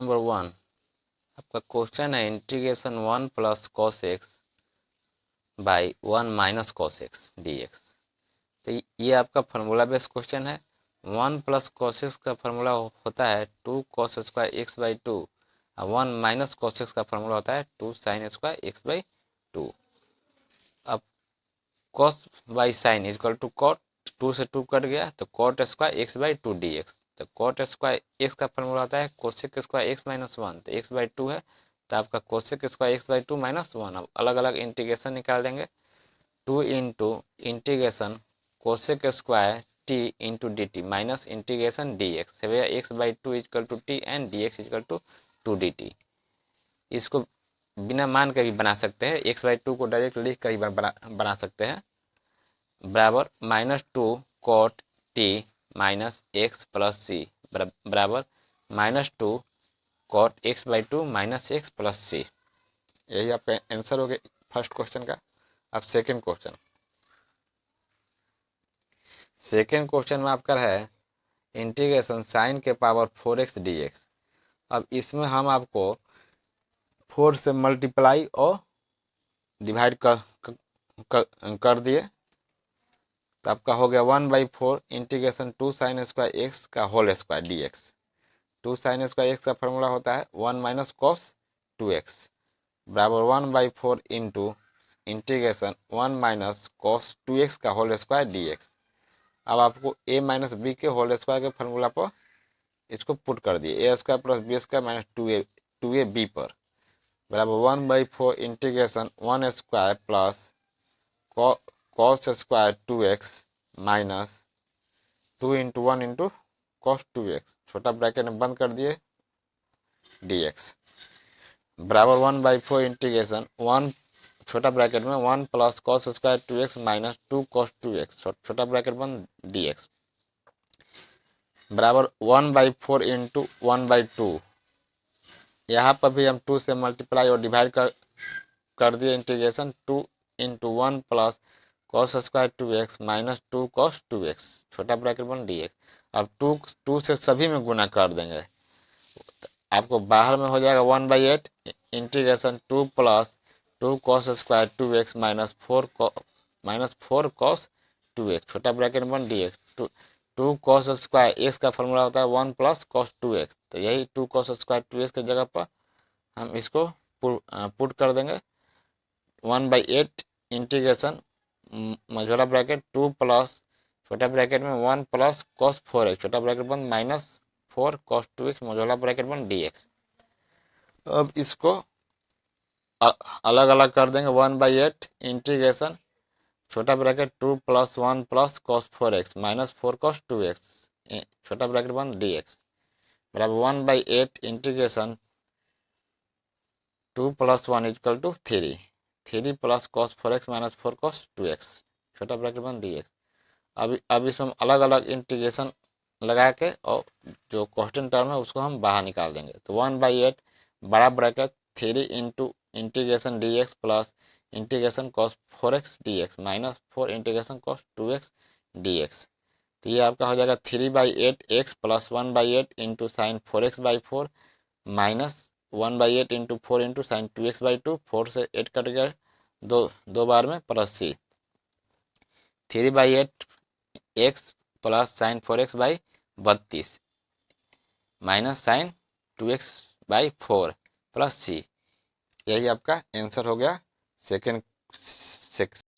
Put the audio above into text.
Number 1 आपका question है integration 1 plus cos x by 1 minus cos x D x. तो ये आपका फार्मूला बेस्ड क्वेश्चन है। 1 प्लस कॉस एक्स का फार्मूला होता है 2 कॉस स्क्वायर एक्स बाई 2 और 1 माइनस कॉस एक्स का फार्मूला होता है 2 साइन स्क्वायर एक्स बाई 2। अब cos by sin equal to cot, 2 से 2 कट गया तो cot square x by 2 d x. तो कॉट स्क्वायर एक्स का फार्मूला होता है कोसेक स्क्वायर एक्स माइनस 1, तो एक्स बाई 2 है तो आपका cosec square x by 2 minus 1। अब अलग अलग इंटीग्रेशन निकाल देंगे। 2 into integration cosec square t into d t minus integration d x है भैया x by 2 equal to t and d x equal to 2 d t. इसको बिना मान के भी बना सकते हैं, एक्स बाई 2 को डायरेक्ट लिख कर ही बना सकते हैं। बराबर -2 cot t minus x plus c बराबर -2 cot x by 2 minus x plus c. यही आपका आंसर हो गया फर्स्ट क्वेश्चन का। अब सेकेंड क्वेश्चन में आपका है इंटीग्रेशन साइन के पावर 4x dx। अब इसमें हम आपको 4 से मल्टीप्लाई और डिवाइड कर दिए तो आपका हो गया 1/4 इंटीग्रेशन 2 साइन स्क्वायर एक्स का whole square d x. 2 sin square x का फॉर्मूला होता है 1 माइनस कॉस 2x बराबर 1/4 into integration 1 minus cos 2x का होल स्क्वायर डी एक्स। अब आपको a माइनस बी के होल स्क्वायर के फॉर्मूला पर इसको पुट कर दिए, a square plus b square minus 2a b पर बराबर 1/4 integration 1 square plus cos square 2x minus 2 into 1 into cos 2x छोटा ब्रैकेट में बंद कर दिए dx बराबर 1/4 इंटीग्रेशन 1 छोटा ब्रैकेट में 1 plus cos square 2x minus 2 cos 2x छोटा ब्रैकेट बंद dx बराबर 1/4 इंटू 1/2। यहाँ पर भी हम 2 से मल्टीप्लाई और डिवाइड कर दिए integration 2 into 1 plus cos square 2x minus 2 cos 2x छोटा ब्रैकेट बन dx। अब 2 से सभी में गुना कर देंगे, आपको बाहर में हो जाएगा 1/8 integration 2 plus 2 cos square 2x minus 4 cos 2x छोटा ब्रैकेट बन dx। 2 कॉस स्क्वायर एक्स का फॉर्मूला होता है 1 प्लस कॉस 2x, तो यही 2 कॉस स्क्वायर 2x की जगह पर हम इसको पुट कर देंगे 1/8 इंटीग्रेशन मझोला ब्रैकेट 2 प्लस छोटा ब्रैकेट में 1 प्लस कॉस 4x छोटा ब्रैकेट बंद minus 4 cos 2x Majhola bracket बंद dx। अब इसको अलग अलग कर देंगे 1/8 इंटीग्रेशन छोटा bracket 2 plus 1 plus cos 4x minus 4 cos 2x छोटा ब्रैकेट बंद dx बराबर 1/8 integration 2 plus 1 equal to 3 plus cos 4x minus 4 cos 2x छोटा ब्रैकेट बंद dx। अब इसमें हम अलग अलग इंटीग्रेशन लगा के और जो कांस्टेंट टर्म है उसको हम बाहर निकाल देंगे तो 1/8 बड़ा bracket 3 into integration dx plus integration cos 4x dx minus 4 integration cos 2x dx। तो ये आपका हो जाएगा 3/8 x plus 1/8 into sine 4x/4 minus 1/8 into 4 into sine 2x/2 4 से 8 कट गया दो बार में plus c 3/8 x plus sine 4x/32 minus sine 2x/4 plus c. यही आपका आंसर हो गया सेकेंड